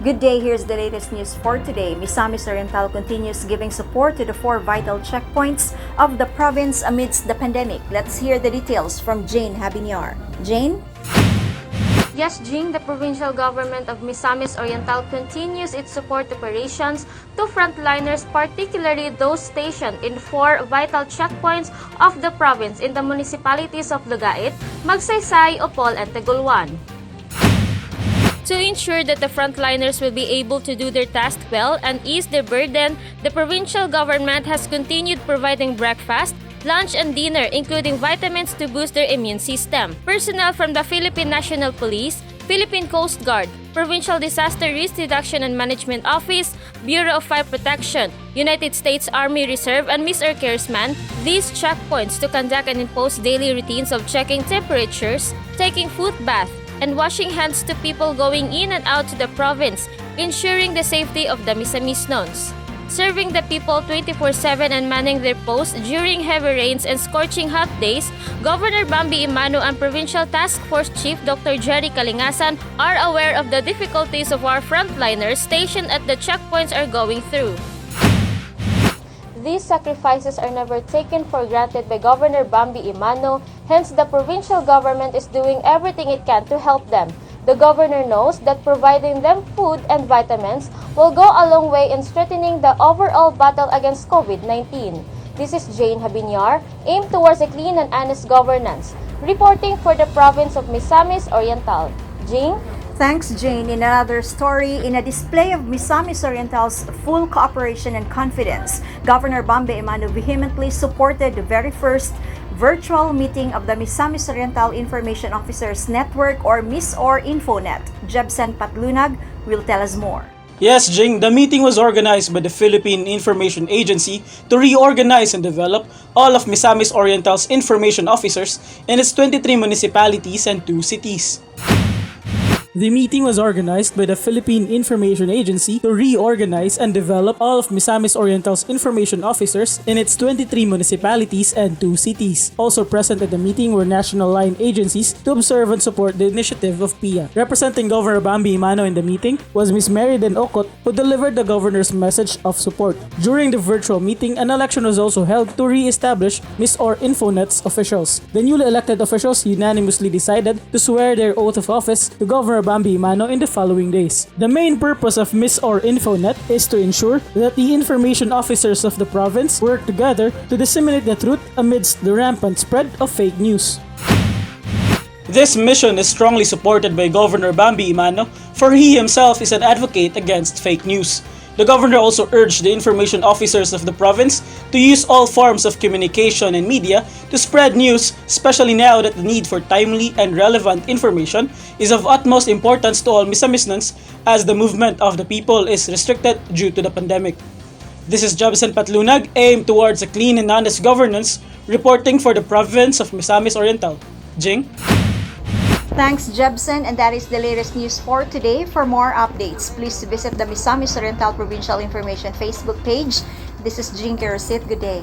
Good day, here's the latest news for today. Misamis Oriental continues giving support to the 4 vital checkpoints of the province amidst the pandemic. Let's hear the details from Jane Habinyar. Jane? Yes, Jing, the provincial government of Misamis Oriental continues its support operations to frontliners, particularly those stationed in 4 vital checkpoints of the province in the municipalities of Lugait, Magsaysay, Opol, and Tegulwan. To ensure that the frontliners will be able to do their task well and ease their burden, the provincial government has continued providing breakfast, lunch, and dinner, including vitamins to boost their immune system. Personnel from the Philippine National Police, Philippine Coast Guard, Provincial Disaster Risk Reduction and Management Office, Bureau of Fire Protection, United States Army Reserve, and MISOR CARESman these checkpoints to conduct and impose daily routines of checking temperatures, taking foot bath, and washing hands to people going in and out to the province, ensuring the safety of the Misamis nones. Serving the people 24/7 and manning their posts during heavy rains and scorching hot days, Governor Bambi Emano and Provincial Task Force Chief Dr. Jerry Kalingasan are aware of the difficulties of our frontliners stationed at the checkpoints are going through. These sacrifices are never taken for granted by Governor Bambi Emano, hence the provincial government is doing everything it can to help them. The governor knows that providing them food and vitamins will go a long way in strengthening the overall battle against COVID-19. This is Jane Habinyar, aimed towards a clean and honest governance, reporting for the province of Misamis Oriental. Jane? Thanks, Jane. In another story, in a display of Misamis Oriental's full cooperation and confidence, Governor Bambi Emano vehemently supported the very first virtual meeting of the Misamis Oriental Information Officers Network or MISOR Infonet. Jebsen Patlunag will tell us more. Yes, Jing, the meeting was organized by the Philippine Information Agency to reorganize and develop all of Misamis Oriental's information officers in its 23 municipalities and 2 cities. The meeting was organized by the Philippine Information Agency to reorganize and develop all of Misamis Oriental's information officers in its 23 municipalities and 2 cities. Also present at the meeting were national line agencies to observe and support the initiative of PIA. Representing Governor Bambi Emano in the meeting was Ms. Meriden Okot, who delivered the governor's message of support. During the virtual meeting, an election was also held to re-establish MISOR Infonet's officials. The newly elected officials unanimously decided to swear their oath of office to Governor Bambi Emano in the following days. The main purpose of MISOR Infonet is to ensure that the information officers of the province work together to disseminate the truth amidst the rampant spread of fake news. This mission is strongly supported by Governor Bambi Emano, for he himself is an advocate against fake news. The governor also urged the information officers of the province to use all forms of communication and media to spread news, especially now that the need for timely and relevant information is of utmost importance to all Misamisnons as the movement of the people is restricted due to the pandemic. This is Jebsen Patlunag, aimed towards a clean and honest governance, reporting for the province of Misamis Oriental. Jing? Thanks, Jebsen, and that is the latest news for today. For more updates, please visit the Misamis Oriental Provincial Information Facebook page. This is Jing Kerosit. Good day.